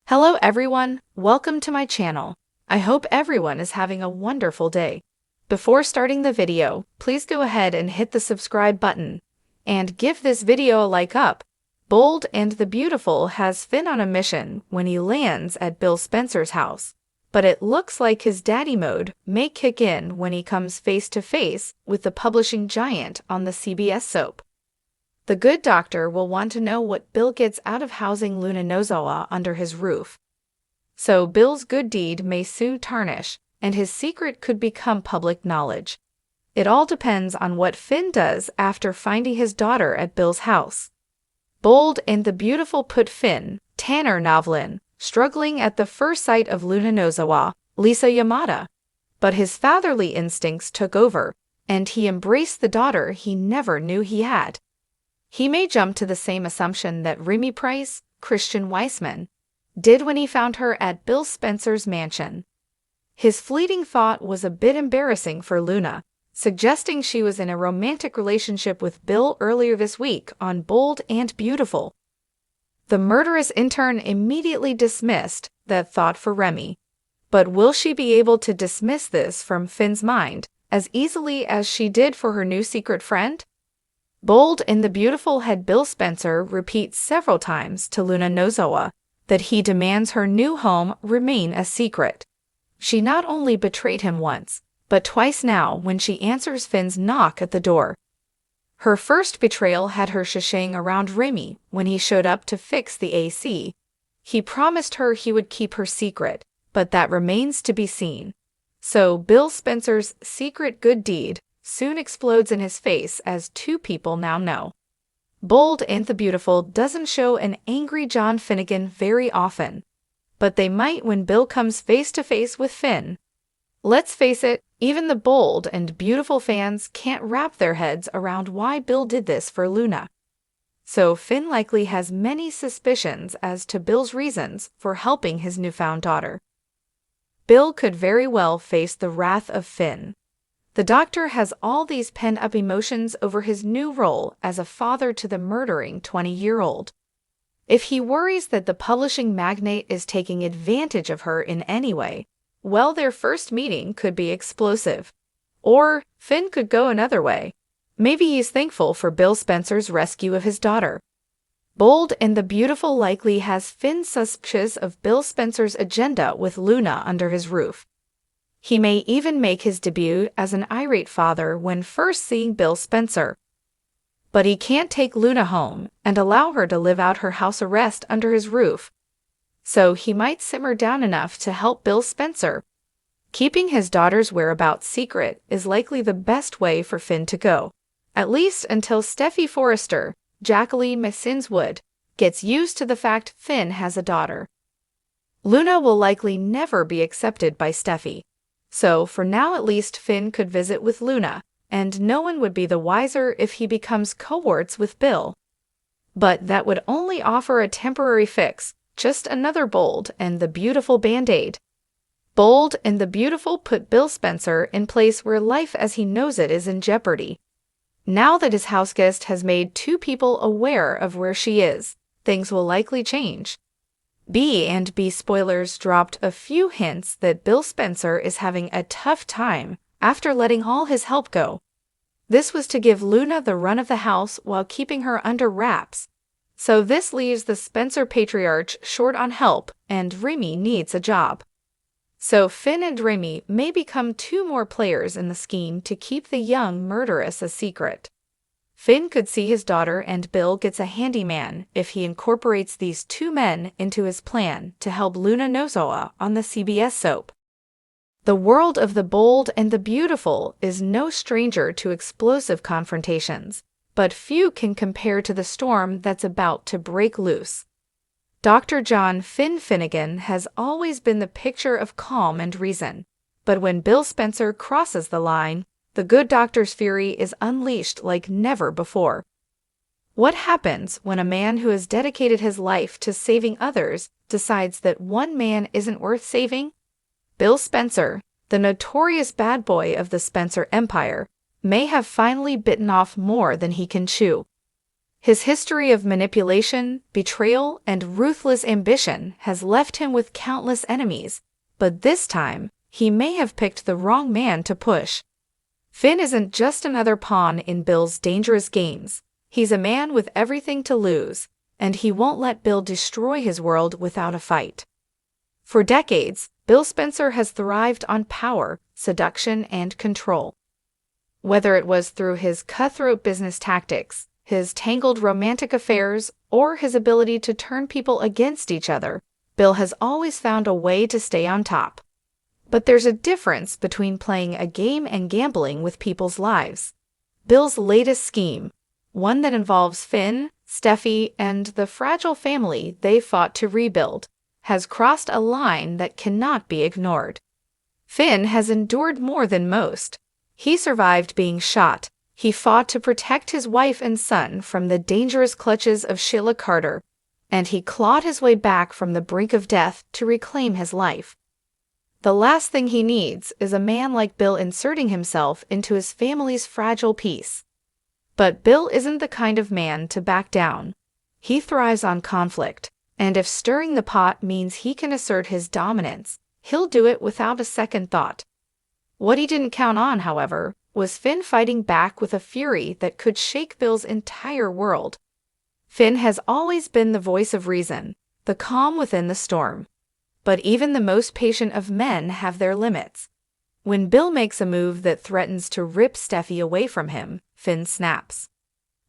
Hello everyone, welcome to my channel. I hope everyone is having a wonderful day. Before starting the video, please go ahead and hit the subscribe button and give this video a like up. Bold and the Beautiful has Finn on a mission when he lands at Bill Spencer's house, but it looks like his daddy mode may kick in when he comes face to face with the publishing giant on the CBS soap. The good doctor will want to know what Bill gets out of housing Luna Nozawa under his roof. So Bill's good deed may soon tarnish, and his secret could become public knowledge. It all depends on what Finn does after finding his daughter at Bill's house. Bold and the Beautiful put Finn, Tanner Novlin, struggling at the first sight of Luna Nozawa, Lisa Yamada. But his fatherly instincts took over, and he embraced the daughter he never knew he had. He may jump to the same assumption that Remy Price, Christian Weissman, did when he found her at Bill Spencer's mansion. His fleeting thought was a bit embarrassing for Luna, suggesting she was in a romantic relationship with Bill earlier this week on Bold and Beautiful. The murderous intern immediately dismissed that thought for Remy. But will she be able to dismiss this from Finn's mind as easily as she did for her new secret friend? Bold and the Beautiful had Bill Spencer repeat several times to Luna Nozawa that he demands her new home remain a secret. She not only betrayed him once, but twice now when she answers Finn's knock at the door. Her first betrayal had her sashaying around Remy when he showed up to fix the AC. He promised her he would keep her secret, but that remains to be seen. So Bill Spencer's secret good deed soon explodes in his face as two people now know. Bold and the Beautiful doesn't show an angry John Finnegan very often, but they might when Bill comes face to face with Finn. Let's face it, even the Bold and Beautiful fans can't wrap their heads around why Bill did this for Luna. So Finn likely has many suspicions as to Bill's reasons for helping his newfound daughter. Bill could very well face the wrath of Finn. The doctor has all these pent-up emotions over his new role as a father to the murdering 20-year-old. If he worries that the publishing magnate is taking advantage of her in any way, well, their first meeting could be explosive. Or Finn could go another way. Maybe he's thankful for Bill Spencer's rescue of his daughter. Bold and the Beautiful likely has Finn suspicious of Bill Spencer's agenda with Luna under his roof. He may even make his debut as an irate father when first seeing Bill Spencer. But he can't take Luna home and allow her to live out her house arrest under his roof. So he might simmer down enough to help Bill Spencer. Keeping his daughter's whereabouts secret is likely the best way for Finn to go, at least until Steffy Forrester, Jacqueline McSinswood, gets used to the fact Finn has a daughter. Luna will likely never be accepted by Steffy. So, for now at least Finn could visit with Luna, and no one would be the wiser if he becomes cohorts with Bill. But that would only offer a temporary fix, just another Bold and the Beautiful band-aid. Bold and the Beautiful put Bill Spencer in place where life as he knows it is in jeopardy. Now that his houseguest has made two people aware of where she is, things will likely change. B&B spoilers dropped a few hints that Bill Spencer is having a tough time after letting all his help go. This was to give Luna the run of the house while keeping her under wraps. So this leaves the Spencer patriarch short on help and Remy needs a job. So Finn and Remy may become two more players in the scheme to keep the young murderess a secret. Finn could see his daughter and Bill gets a handyman if he incorporates these two men into his plan to help Luna Nozawa on the CBS soap. The world of the Bold and the Beautiful is no stranger to explosive confrontations, but few can compare to the storm that's about to break loose. Dr. John Finn Finnegan has always been the picture of calm and reason, but when Bill Spencer crosses the line, the good doctor's fury is unleashed like never before. What happens when a man who has dedicated his life to saving others decides that one man isn't worth saving? Bill Spencer, the notorious bad boy of the Spencer Empire, may have finally bitten off more than he can chew. His history of manipulation, betrayal, and ruthless ambition has left him with countless enemies, but this time, he may have picked the wrong man to push. Finn isn't just another pawn in Bill's dangerous games. He's a man with everything to lose, and he won't let Bill destroy his world without a fight. For decades, Bill Spencer has thrived on power, seduction, and control. Whether it was through his cutthroat business tactics, his tangled romantic affairs, or his ability to turn people against each other, Bill has always found a way to stay on top. But there's a difference between playing a game and gambling with people's lives. Bill's latest scheme, one that involves Finn, Steffi, and the fragile family they fought to rebuild, has crossed a line that cannot be ignored. Finn has endured more than most. He survived being shot. He fought to protect his wife and son from the dangerous clutches of Sheila Carter, and he clawed his way back from the brink of death to reclaim his life. The last thing he needs is a man like Bill inserting himself into his family's fragile peace. But Bill isn't the kind of man to back down. He thrives on conflict, and if stirring the pot means he can assert his dominance, he'll do it without a second thought. What he didn't count on, however, was Finn fighting back with a fury that could shake Bill's entire world. Finn has always been the voice of reason, the calm within the storm. But even the most patient of men have their limits. When Bill makes a move that threatens to rip Steffi away from him, Finn snaps.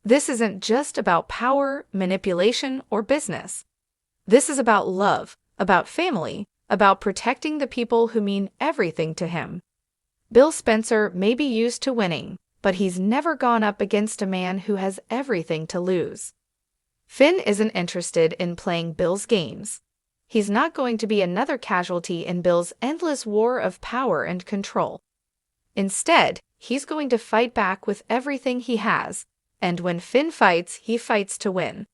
This isn't just about power, manipulation, or business. This is about love, about family, about protecting the people who mean everything to him. Bill Spencer may be used to winning, but he's never gone up against a man who has everything to lose. Finn isn't interested in playing Bill's games. He's not going to be another casualty in Bill's endless war of power and control. Instead, he's going to fight back with everything he has, and when Finn fights, he fights to win.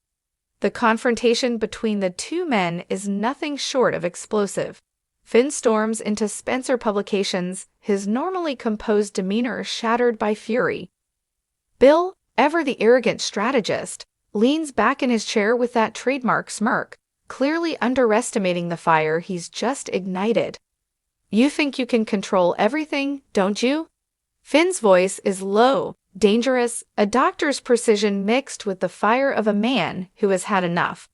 The confrontation between the two men is nothing short of explosive. Finn storms into Spencer Publications, his normally composed demeanor shattered by fury. Bill, ever the arrogant strategist, leans back in his chair with that trademark smirk, clearly underestimating the fire he's just ignited. You think you can control everything, don't you? Finn's voice is low, dangerous, a doctor's precision mixed with the fire of a man who has had enough.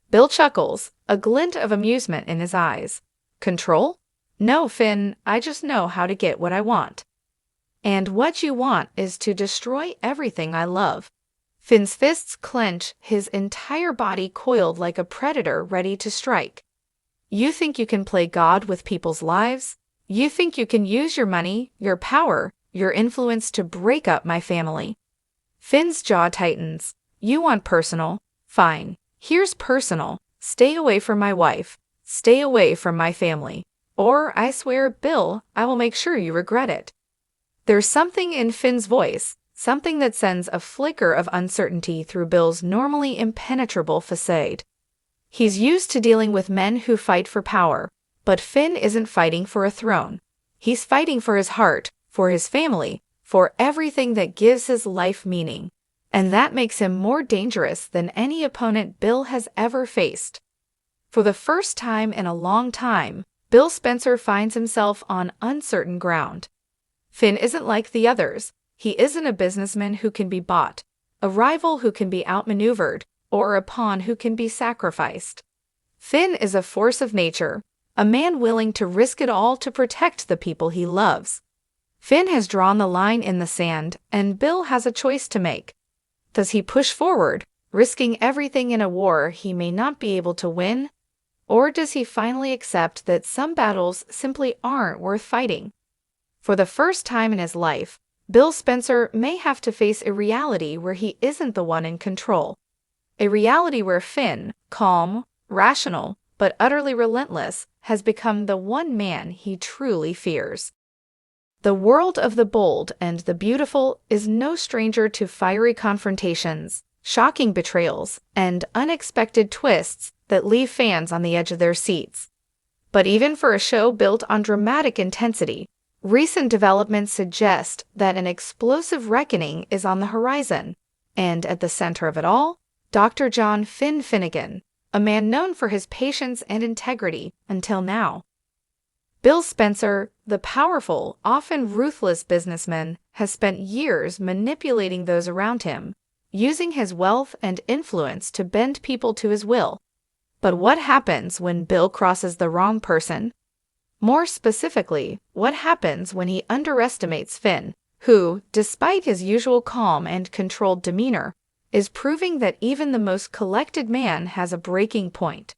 Bill chuckles, a glint of amusement in his eyes. Control? No, Finn, I just know how to get what I want. And what you want is to destroy everything I love. Finn's fists clench, his entire body coiled like a predator ready to strike. You think you can play God with people's lives? You think you can use your money, your power, your influence to break up my family? Finn's jaw tightens. You want personal? Fine. Here's personal. Stay away from my wife. Stay away from my family. Or, I swear, Bill, I will make sure you regret it. There's something in Finn's voice, something that sends a flicker of uncertainty through Bill's normally impenetrable facade. He's used to dealing with men who fight for power, but Finn isn't fighting for a throne. He's fighting for his heart, for his family, for everything that gives his life meaning. And that makes him more dangerous than any opponent Bill has ever faced. For the first time in a long time, Bill Spencer finds himself on uncertain ground. Finn isn't like the others. He isn't a businessman who can be bought, a rival who can be outmaneuvered, or a pawn who can be sacrificed. Finn is a force of nature, a man willing to risk it all to protect the people he loves. Finn has drawn the line in the sand, and Bill has a choice to make. Does he push forward, risking everything in a war he may not be able to win? Or does he finally accept that some battles simply aren't worth fighting? For the first time in his life, Bill Spencer may have to face a reality where he isn't the one in control. A reality where Finn, calm, rational, but utterly relentless, has become the one man he truly fears. The world of the bold and the beautiful is no stranger to fiery confrontations, shocking betrayals, and unexpected twists that leave fans on the edge of their seats. But even for a show built on dramatic intensity, recent developments suggest that an explosive reckoning is on the horizon. And at the center of it all, Dr. John Finn Finnegan, a man known for his patience and integrity until now. Bill Spencer, the powerful, often ruthless businessman, has spent years manipulating those around him, using his wealth and influence to bend people to his will. But what happens when Bill crosses the wrong person? More specifically, what happens when he underestimates Finn, who, despite his usual calm and controlled demeanor, is proving that even the most collected man has a breaking point?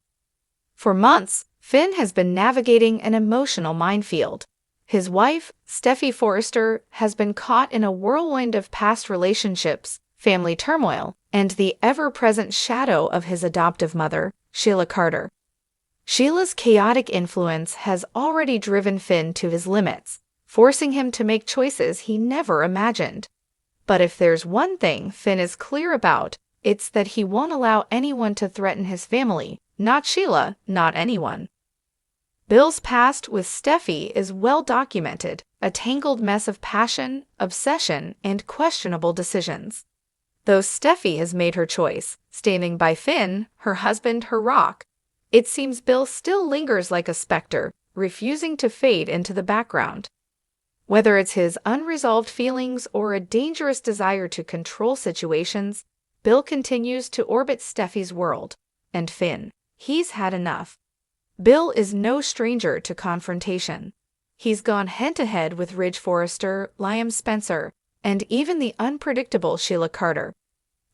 For months, Finn has been navigating an emotional minefield. His wife, Steffy Forrester, has been caught in a whirlwind of past relationships, family turmoil, and the ever-present shadow of his adoptive mother, Sheila Carter. Sheila's chaotic influence has already driven Finn to his limits, forcing him to make choices he never imagined. But if there's one thing Finn is clear about, it's that he won't allow anyone to threaten his family, not Sheila, not anyone. Bill's past with Steffy is well documented, a tangled mess of passion, obsession, and questionable decisions. Though Steffy has made her choice, standing by Finn, her husband, her rock, it seems Bill still lingers like a specter, refusing to fade into the background. Whether it's his unresolved feelings or a dangerous desire to control situations, Bill continues to orbit Steffy's world. And Finn, he's had enough. Bill is no stranger to confrontation. He's gone head-to-head with Ridge Forrester, Liam Spencer, and even the unpredictable Sheila Carter.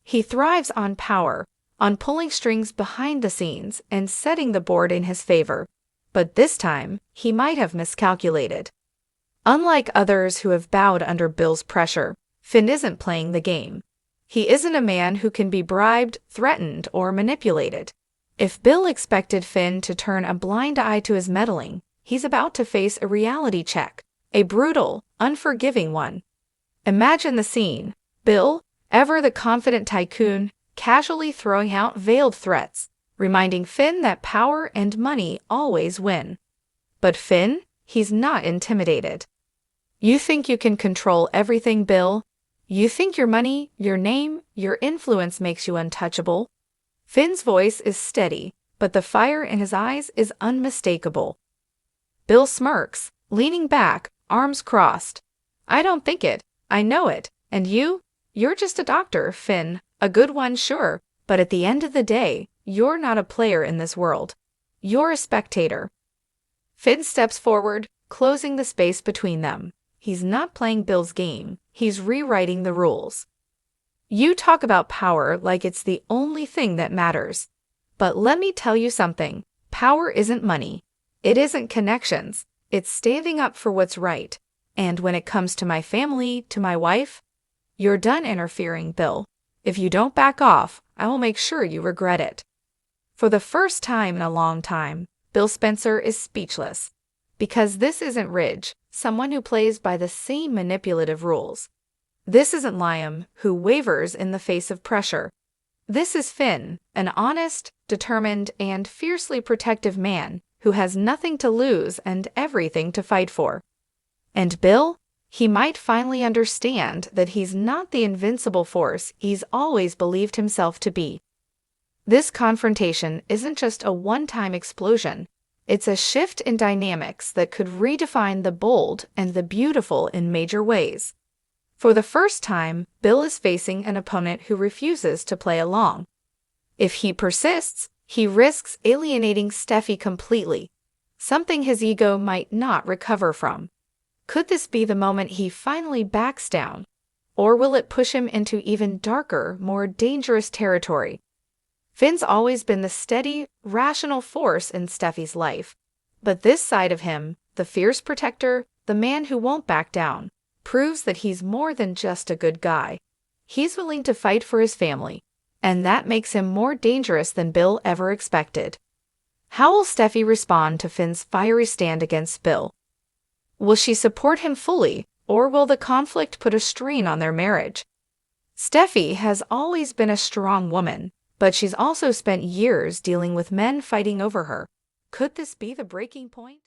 He thrives on power, on pulling strings behind the scenes and setting the board in his favor. But this time, he might have miscalculated. Unlike others who have bowed under Bill's pressure, Finn isn't playing the game. He isn't a man who can be bribed, threatened, or manipulated. If Bill expected Finn to turn a blind eye to his meddling, he's about to face a reality check, a brutal, unforgiving one. Imagine the scene: Bill, ever the confident tycoon, casually throwing out veiled threats, reminding Finn that power and money always win. But Finn, he's not intimidated. You think you can control everything, Bill? You think your money, your name, your influence makes you untouchable? Finn's voice is steady, but the fire in his eyes is unmistakable. Bill smirks, leaning back, arms crossed. I don't think it. I know it. And you? You're just a doctor, Finn. A good one, sure. But at the end of the day, you're not a player in this world. You're a spectator. Finn steps forward, closing the space between them. He's not playing Bill's game. He's rewriting the rules. You talk about power like it's the only thing that matters. But let me tell you something. Power isn't money. It isn't connections. It's standing up for what's right. And when it comes to my family, to my wife, you're done interfering, Bill. If you don't back off, I will make sure you regret it. For the first time in a long time, Bill Spencer is speechless. Because this isn't Ridge, someone who plays by the same manipulative rules. This isn't Liam, who wavers in the face of pressure. This is Finn, an honest, determined, and fiercely protective man who has nothing to lose and everything to fight for. And Bill? He might finally understand that he's not the invincible force he's always believed himself to be. This confrontation isn't just a one-time explosion. It's a shift in dynamics that could redefine the bold and the beautiful in major ways. For the first time, Bill is facing an opponent who refuses to play along. If he persists, he risks alienating Steffy completely, something his ego might not recover from. Could this be the moment he finally backs down? Or will it push him into even darker, more dangerous territory? Finn's always been the steady, rational force in Steffy's life. But this side of him, the fierce protector, the man who won't back down, proves that he's more than just a good guy. He's willing to fight for his family, and that makes him more dangerous than Bill ever expected. How will Steffy respond to Finn's fiery stand against Bill? Will she support him fully, or will the conflict put a strain on their marriage? Steffy has always been a strong woman, but she's also spent years dealing with men fighting over her. Could this be the breaking point?